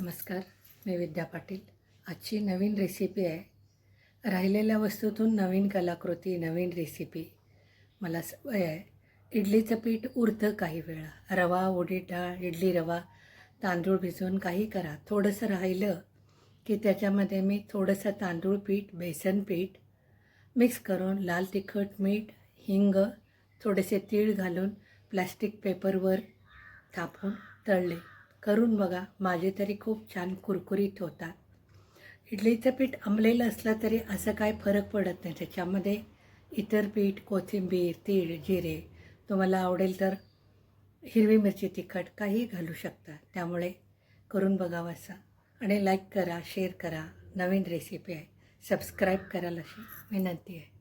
नमस्कार, मी विद्या पाटील. आजची नवीन रेसिपी आहे. राहिलेल्या वस्तूतून नवीन कलाकृती, नवीन रेसिपी. मला सवय आहे. इडलीचं पीठ उरतं काही वेळा. रवा, उडीद डाळ, इडली रवा, तांदूळ भिजवून काही करा. थोडंसं राहिलं की त्याच्यामध्ये मी थोडंसं तांदूळ पीठ, बेसन पीठ मिक्स करून लाल तिखट, मीठ, हिंग, थोडेसे तीळ घालून प्लॅस्टिक पेपरवर थापून तळले. करून बघा, माझे तरी खूप छान कुरकुरीत होतात. इडलीचं पीठ आंबलेलं असलं तरी असं काय फरक पडत नाही. त्याच्यामध्ये इतर पीठ, कोथिंबीर, तीळ, जिरे, तुम्हाला आवडेल तर हिरवी मिरची, तिखट काही घालू शकता. त्यामुळे करून बघावं असं. आणि लाईक करा, शेअर करा. नवीन रेसिपी आहे. सबस्क्राईब करायला अशी विनंती आहे.